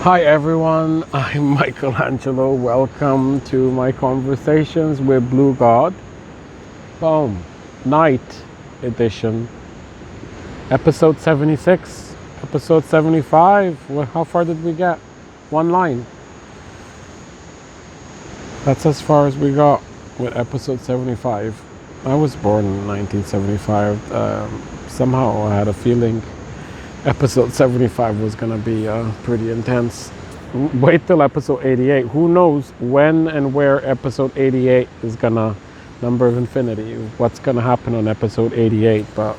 Hi everyone, I'm Michelangelo. Welcome to my conversations with BlueGod. Boom. Night edition. Episode 76. Episode 75. How far did we get? One line. That's as far as we got with episode 75. I was born in 1975. Somehow I had a feeling episode 75 was going to be pretty intense. Wait till episode 88. Who knows when and where episode 88 is going to, number of infinity, what's going to happen on episode 88. But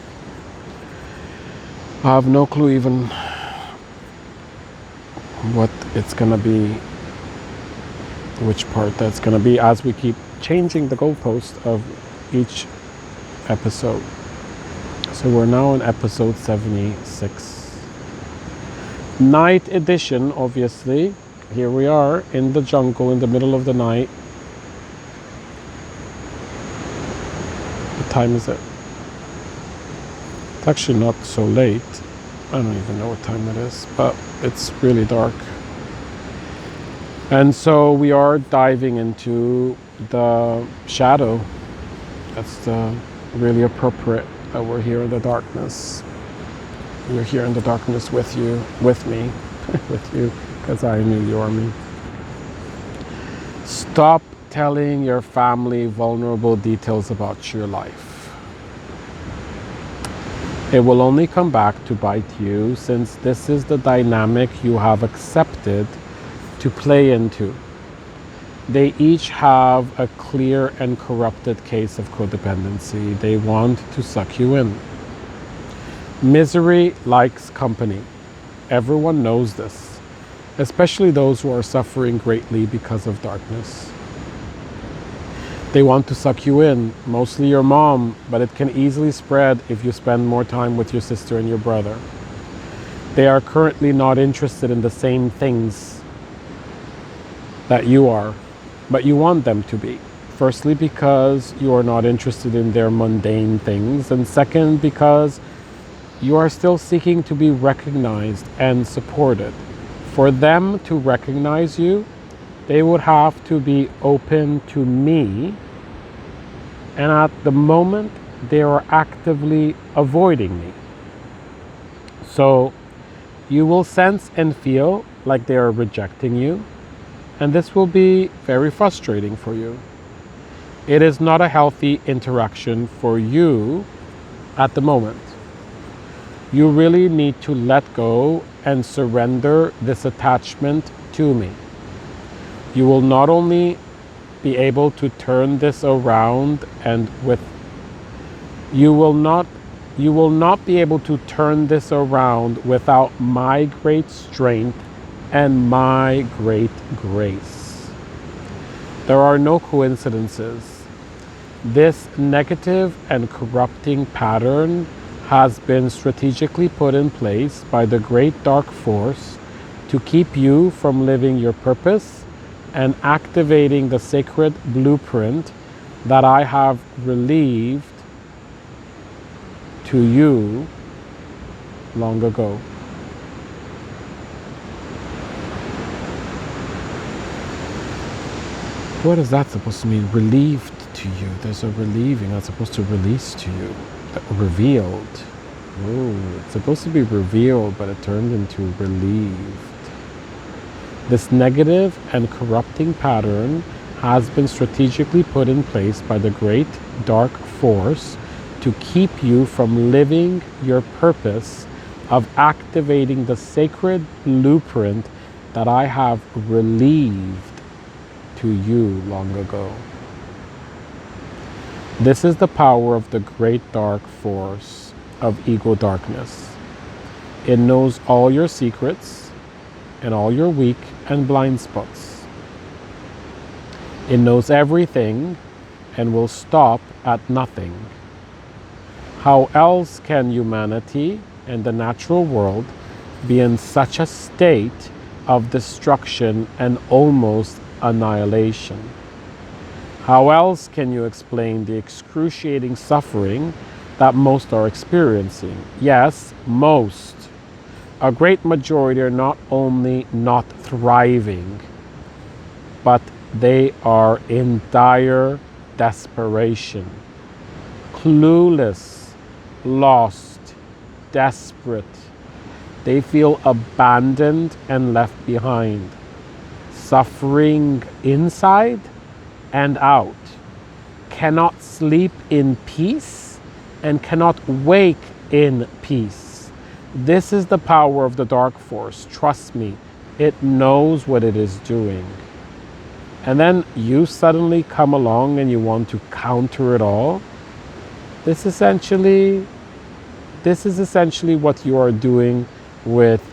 I have no clue even what it's going to be, which part that's going to be, as we keep changing the goalpost of each episode. So we're now on episode 76. Night edition, obviously. Here we are in the jungle in the middle of the night. What time is it? It's actually not so late. I don't even know what time it is, but it's really dark. And so we are diving into the shadow. That's really appropriate that we're here in the darkness. We're here in the darkness with you, with me, with you, because I knew you are me. Stop telling your family vulnerable details about your life. It will only come back to bite you, since this is the dynamic you have accepted to play into. They each have a clear and corrupted case of codependency. They want to suck you in. Misery likes company. Everyone knows this, especially those who are suffering greatly because of darkness. They want to suck you in, mostly your mom, but it can easily spread if you spend more time with your sister and your brother. They are currently not interested in the same things that you are, but you want them to be. Firstly, because you are not interested in their mundane things, and second, because you are still seeking to be recognized and supported. For them to recognize you, they would have to be open to me, and at the moment, they are actively avoiding me. So you will sense and feel like they are rejecting you, and this will be very frustrating for you. It is not a healthy interaction for you at the moment. You really need to let go and surrender this attachment to me. You will not only be able to turn this around you will not be able to turn this around without my great strength and my great grace. There are no coincidences. This negative and corrupting pattern has been strategically put in place by the great dark force to keep you from living your purpose and activating the sacred blueprint that I have relieved to you long ago. What is that supposed to mean? Relieved to you. There's a relieving. That's supposed to release to you. Revealed. Oh, it's supposed to be revealed, but it turned into relieved. This negative and corrupting pattern has been strategically put in place by the great dark force to keep you from living your purpose of activating the sacred blueprint that I have relieved to you long ago. This is the power of the great dark force of ego darkness. It knows all your secrets and all your weak and blind spots. It knows everything and will stop at nothing. How else can humanity and the natural world be in such a state of destruction and almost annihilation? How else can you explain the excruciating suffering that most are experiencing? Yes, most. a great majority are not only not thriving, but they are in dire desperation, clueless, lost, desperate. They feel abandoned and left behind, suffering inside and out, cannot sleep in peace and cannot wake in peace. This is the power of the dark force. Trust me, it knows what it is doing. And then you suddenly come along and you want to counter it all. This is essentially what you are doing with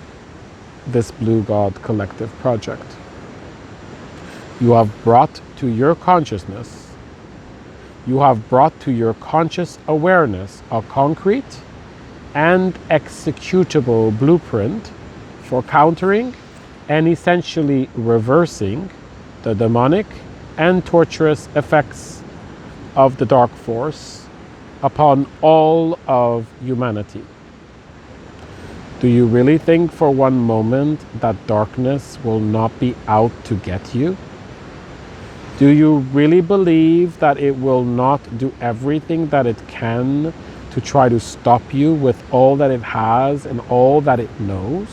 this BlueGod collective project. You have brought to your consciousness, you have brought to your conscious awareness a concrete and executable blueprint for countering and essentially reversing the demonic and torturous effects of the dark force upon all of humanity. Do you really think for one moment that darkness will not be out to get you? Do you really believe that it will not do everything that it can to try to stop you with all that it has and all that it knows?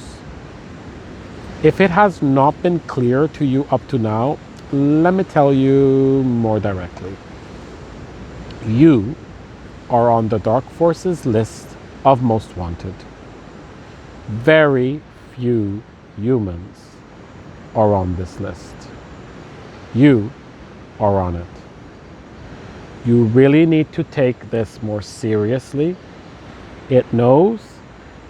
If it has not been clear to you up to now, let me tell you more directly. You are on the dark forces list of most wanted. Very few humans are on this list. You are on it. You really need to take this more seriously. It knows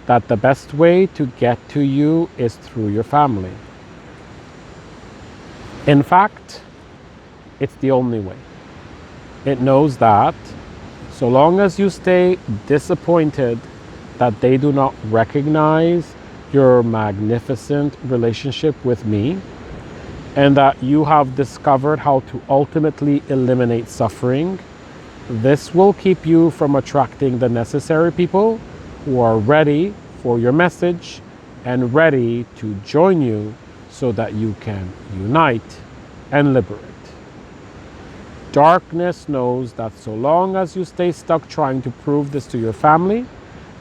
that the best way to get to you is through your family. In fact, it's the only way. It knows that so long as you stay disappointed that they do not recognize your magnificent relationship with me, and that you have discovered how to ultimately eliminate suffering, this will keep you from attracting the necessary people who are ready for your message and ready to join you so that you can unite and liberate. Darkness knows that so long as you stay stuck trying to prove this to your family,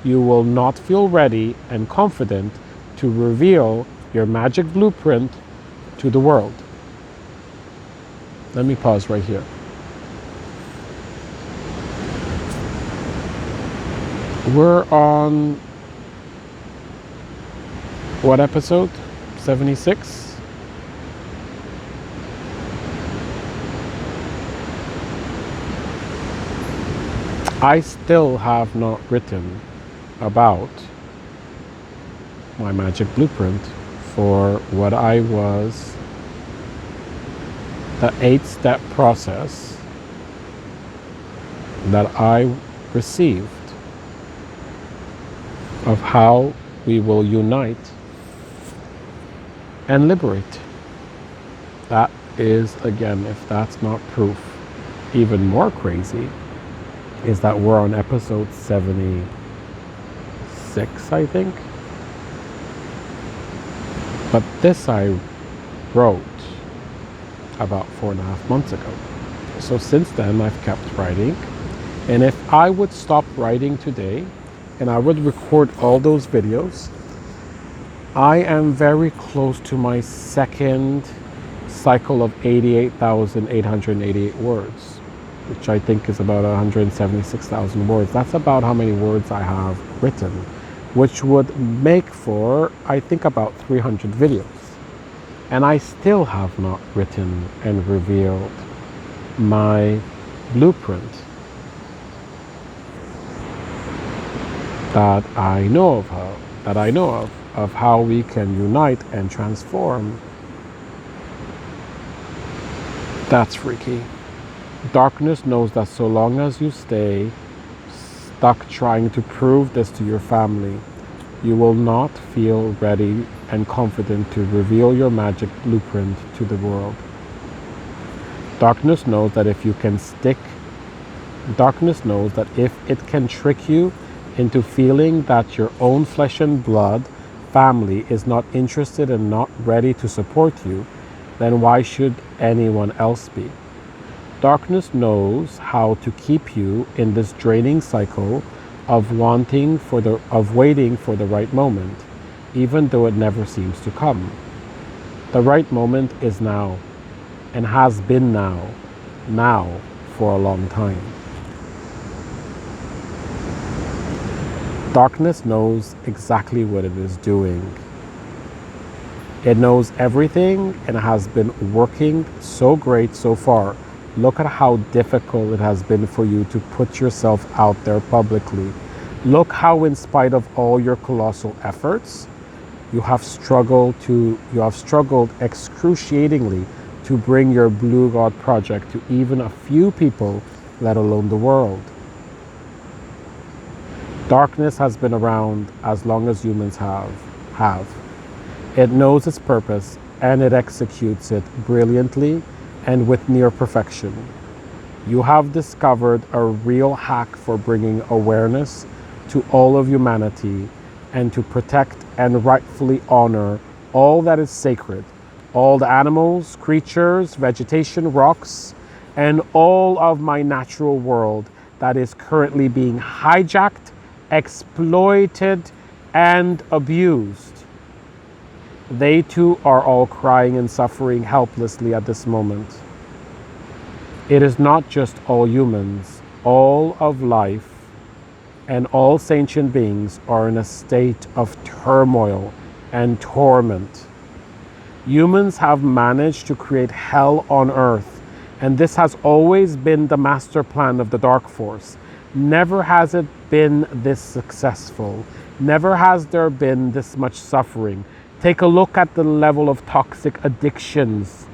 you will not feel ready and confident to reveal your magic blueprint to the world. Let me pause right here. We're on what episode? 76? I still have not written about my magic blueprint for what I was, the 8-step process that I received of how we will unite and liberate. That is, again, if that's not proof, even more crazy is that we're on episode 76, I think. But this I wrote about 4.5 months ago. So since then I've kept writing. And if I would stop writing today and I would record all those videos, I am very close to my second cycle of 88,888 words, which I think is about 176,000 words. That's about how many words I have written, which would make for, I think, about 300 videos. And I still have not written and revealed my blueprint that I know of how we can unite and transform. That's freaky. Darkness knows that so long as you stay stuck trying to prove this to your family, you will not feel ready and confident to reveal your magic blueprint to the world. Darkness knows that if it can trick you into feeling that your own flesh and blood family is not interested and not ready to support you, then why should anyone else be? Darkness knows how to keep you in this draining cycle of waiting for the right moment, even though it never seems to come. The right moment is now, and has been now for a long time. Darkness knows exactly what it is doing. It knows everything and has been working so great so far. Look at how difficult it has been for you to put yourself out there publicly. Look how, in spite of all your colossal efforts, you have struggled excruciatingly to bring your BlueGod project to even a few people, let alone the world. Darkness has been around as long as humans have. It knows its purpose and it executes it brilliantly and with near perfection. You have discovered a real hack for bringing awareness to all of humanity and to protect and rightfully honor all that is sacred, all the animals, creatures, vegetation, rocks, and all of my natural world that is currently being hijacked, exploited, and abused. They too are all crying and suffering helplessly at this moment. It is not just all humans, all of life and all sentient beings are in a state of turmoil and torment. Humans have managed to create hell on earth, and this has always been the master plan of the Dark Force. Never has it been this successful. Never has there been this much suffering. Take a look at the level of toxic addictions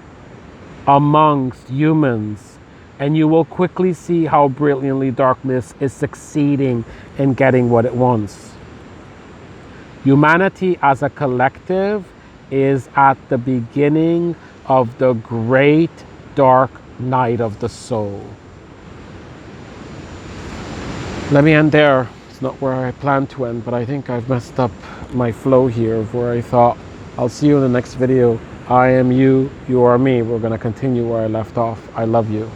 amongst humans, and you will quickly see how brilliantly darkness is succeeding in getting what it wants. Humanity as a collective is at the beginning of the great dark night of the soul. Let me end there. It's not where I planned to end, but I think I've messed up my flow here of where I thought. I'll see you in the next video. I am you, you are me. We're going to continue where I left off. I love you.